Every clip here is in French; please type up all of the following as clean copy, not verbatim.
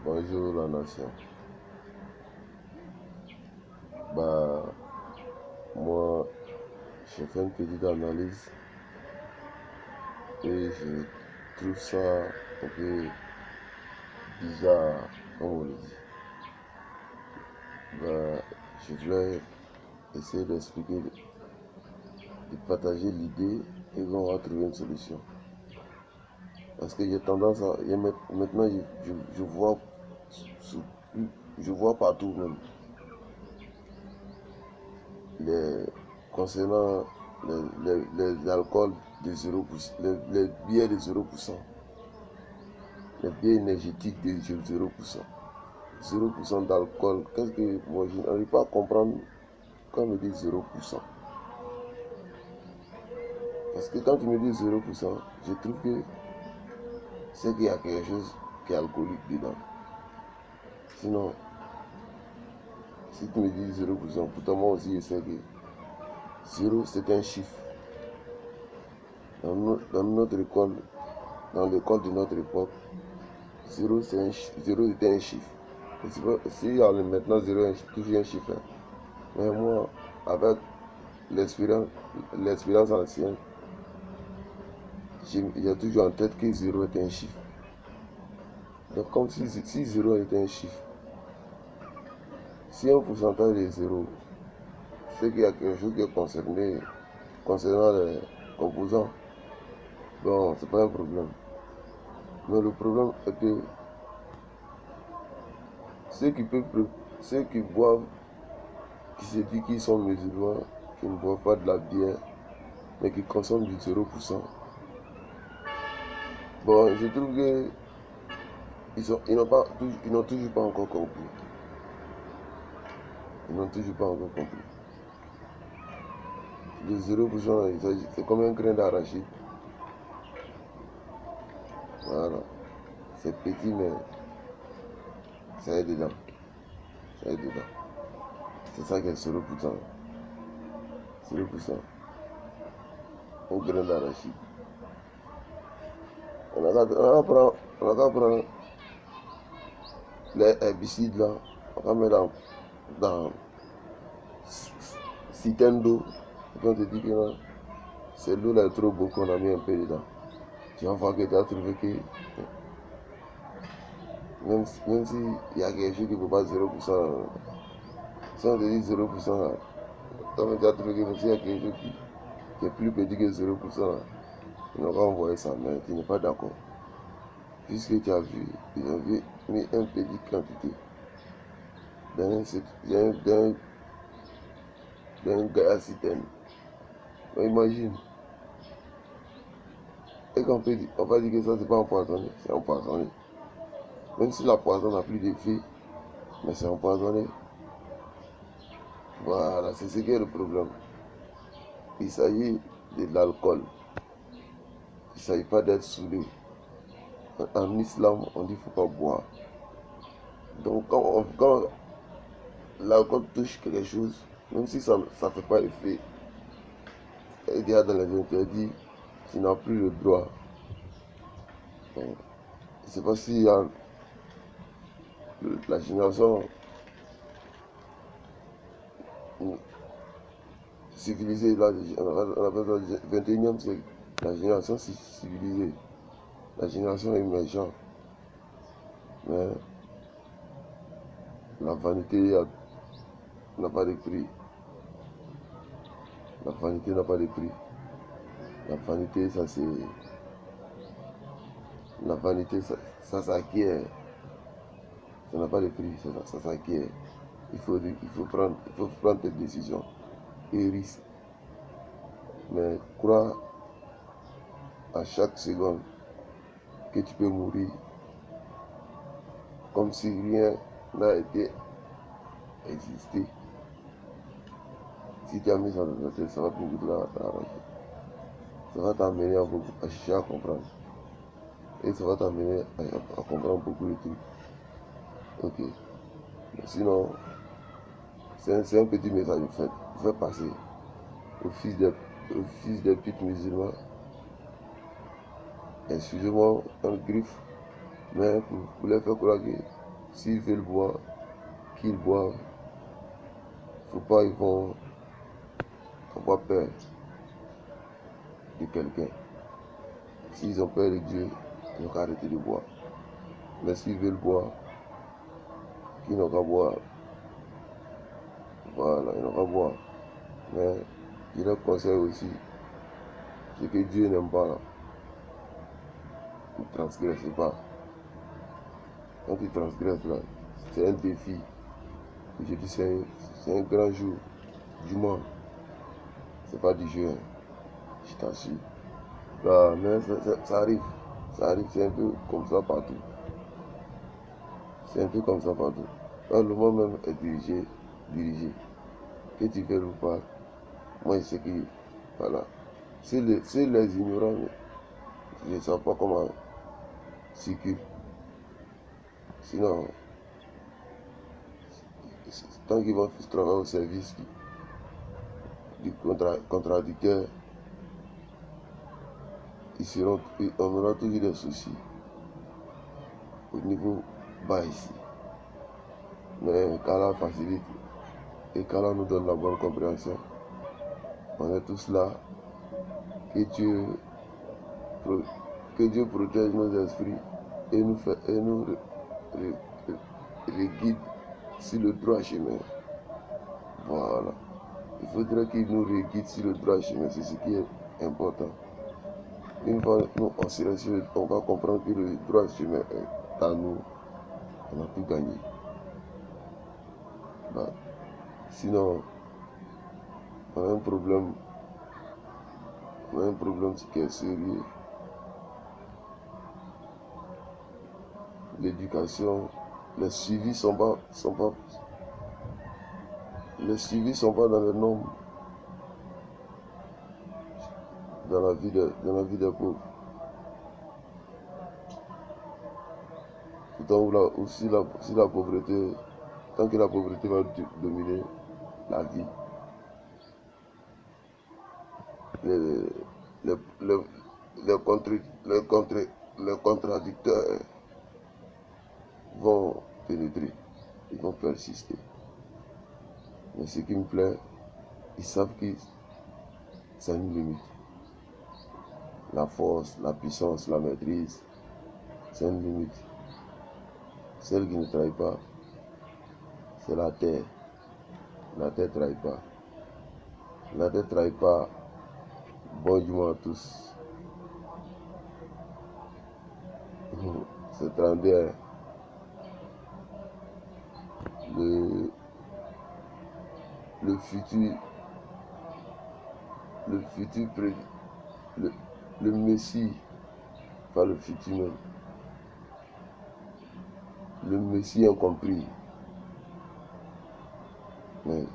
Bonjour la nation. Bah, moi, j'ai fait une petite analyse et je trouve ça un peu bizarre, comme on le dit. Bah, je voulais essayer d'expliquer, de partager l'idée et on va trouver une solution. Parce que j'ai tendance à. Maintenant, je vois, je vois partout même. Concernant les alcools de 0%, les bières de 0%, les bières énergétiques de 0%. 0% d'alcool, qu'est-ce que moi je n'arrive pas à comprendre quand on me dit 0%. Parce que quand tu me dis 0%, je trouve que c'est qu'il y a quelque chose qui est alcoolique dedans. Sinon, si tu me dis 0%, pourtant moi aussi je sais que 0 c'est un chiffre. Dans notre école, dans l'école de notre époque, 0 était un chiffre. Si maintenant 0 est toujours un chiffre, mais moi, avec l'expérience ancienne, j'ai toujours en tête que 0 est un chiffre. Donc comme si 0 était un chiffre, si un pourcentage est 0, c'est qu'il y a quelque chose qui est concerné concernant les composants. Bon, c'est pas un problème. Mais le problème est que ceux qui boivent, qui se disent qu'ils sont musulmans, qui ne boivent pas de la bière, mais qui consomment du 0%. Bon, je trouve que ils n'ont toujours pas encore compris. Ils n'ont toujours pas encore compris. Le 0%, c'est comme un grain d'arachide. Voilà. C'est petit, mais ça est dedans. Ça est dedans. C'est ça qui est 0%. 0%. Un grain d'arachide. On a qu'à prendre les herbicides là. On va mettre dans citernes d'eau. Et puis on te dit que c'est l'eau là est trop beau qu'on a mis un peu dedans. Tu vas voir que tu as trouvé que même s'il y a quelque chose qui ne vaut pas 0%, si on te dit 0%, là, toi tu as trouvé que s'il y a quelque chose qui est plus petit que 0%, là, ils n'ont pas envoyé ça, mais tu n'es pas d'accord. Puisque tu as vu, ils ont mis une petite quantité d'un gars à citerne. Imagine. Et qu'on on va dire que ça, c'est pas empoisonné, c'est empoisonné. Même si la poison n'a plus d'effet, mais c'est empoisonné. Voilà, c'est ce qui est le problème. Il s'agit de l'alcool. Il ne s'agit pas d'être saoulé. En islam, on dit qu'il ne faut pas boire. Donc quand l'alcool touche quelque chose, même si ça ne fait pas effet, il y a dans les interdits, tu n'as plus le droit. Je ne sais pas s'il y a la génération civilisée, là, on appelle ça le 21e siècle, la génération civilisée, la génération émergente. Mais la vanité n'a pas de prix. La vanité n'a pas de prix. La vanité, la vanité, ça s'acquiert. Ça n'a pas de prix, ça s'acquiert. Il faut prendre tes décisions et risques. Mais crois à chaque seconde que tu peux mourir comme si rien n'a été existé. Si tu as mis ça dans ta tête, ça va beaucoup t'arranger. Ça va t'amener à chercher à comprendre. Et ça va t'amener à comprendre beaucoup de trucs. Ok. Mais sinon, c'est un petit message fait passer aux fils des putes musulmans. Excusez-moi, un griffe, mais pour les faire croire que S'ils veulent boire, qu'ils boivent. Faut pas ils vont avoir peur de quelqu'un. S'ils ont peur de Dieu, ils n'ont qu'à arrêter de boire. Mais s'ils veulent boire, qu'ils n'ont qu'à boire. Voilà, ils n'ont qu'à boire. Mais je leur conseille aussi, ce que Dieu n'aime pas là, ne transgressez pas. Quand tu transgresses là, c'est un défi. Je dis c'est un grand jour. Du moins, c'est pas du jeu, hein. Je t'assure. Là, mais ça arrive. Ça arrive, c'est un peu comme ça partout. C'est un peu comme ça partout. Quand le monde même est dirigé. Que tu fais ou pas, moi je sais que, voilà. C'est les ignorants, je ne sais pas comment circuler. Sinon, tant qu'ils vont travailler au service du contradicteur, on aura toujours des soucis au niveau bas ici. Mais qu'Allah facilite et qu'Allah nous donne la bonne compréhension. On est tous là. Que Dieu protège nos esprits et nous guide sur le droit chemin. Voilà. Il faudrait qu'il nous guide sur le droit chemin. C'est ce qui est important. Une fois nous on sera sûr, on va comprendre que le droit chemin est à nous. On a tout gagné. Bah, sinon, on a un problème. On a un problème qui est sérieux. L'éducation, les suivis sont pas dans les normes dans la vie des pauvres. Pourtant, si la pauvreté, tant que la pauvreté va dominer la vie, les contradicteurs vont pénétrer, ils vont persister. Mais ce qui me plaît, ils savent que ça a une limite. La force, la puissance, la maîtrise, c'est une limite. Celle qui ne trahit pas, c'est la terre. La terre ne trahit pas. La terre ne trahit pas. Bonjour à tous. C'est 31. Le futur, le Messie, pas le futur même. Le Messie incompris. Mais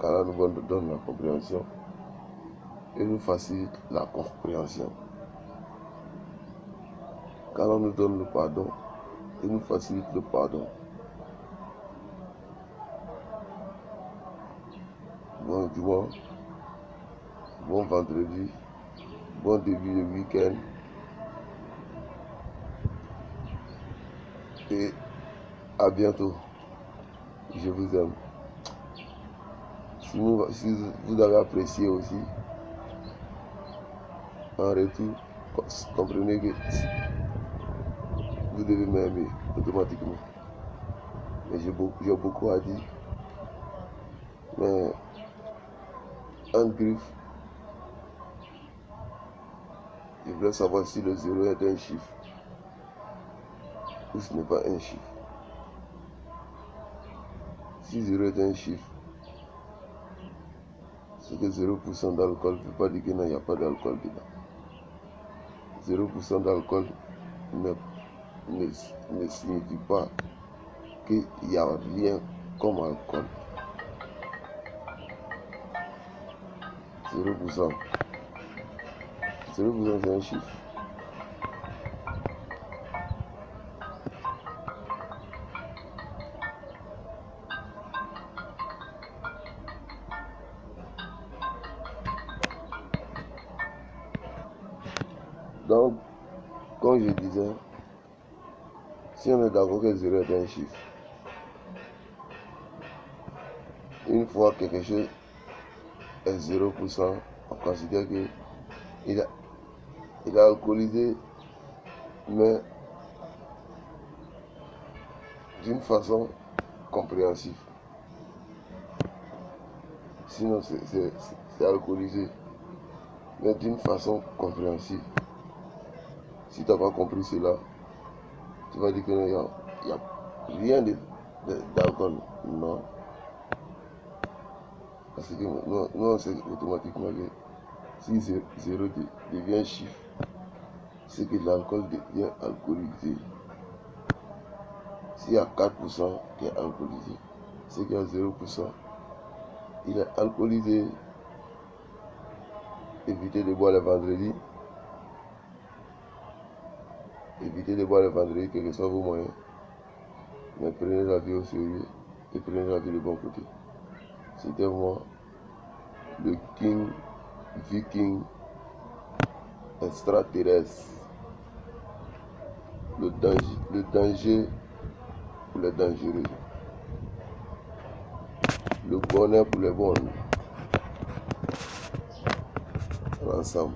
qu'Allah nous donne la compréhension et nous facilite la compréhension. Qu'Allah nous donne le pardon et nous facilite le pardon. Bon dimanche, bon vendredi, bon début de week-end et à bientôt. Je vous aime. Si vous avez apprécié aussi, en retour, comprenez que vous devez m'aimer automatiquement. Mais j'ai beaucoup à dire. Mais en griffe, je voulais savoir si le 0 est un chiffre ou ce n'est pas un chiffre. Si 0 est un chiffre, c'est que 0% d'alcool ne veut pas dire qu'il n'y a pas d'alcool dedans. 0% d'alcool ne signifie pas qu'il n'y a rien comme alcool. 0%. 0% c'est un chiffre. Donc, comme je disais, Si on est d'accord que 0 est un chiffre, une fois quelque chose est 0%, on considère qu'il est alcoolisé, mais d'une façon compréhensive. Sinon, c'est alcoolisé, mais d'une façon compréhensive. Si tu n'as pas compris cela, tu vas dire qu'il n'y a rien d'alcool. Non. Parce que nous on sait automatiquement que si 0 devient chiffre, c'est que l'alcool devient alcoolisé. S'il y a 4% qui est alcoolisé, c'est qu'il y a 0%, il est alcoolisé. Évitez de boire le vendredi. Évitez de boire le vendredi, quels que soient vos moyens. Mais prenez la vie au sérieux et prenez la vie du bon côté. C'était moi, le King Viking extraterrestre. Le danger pour les dangereux. Le bonheur pour les bons. Ensemble.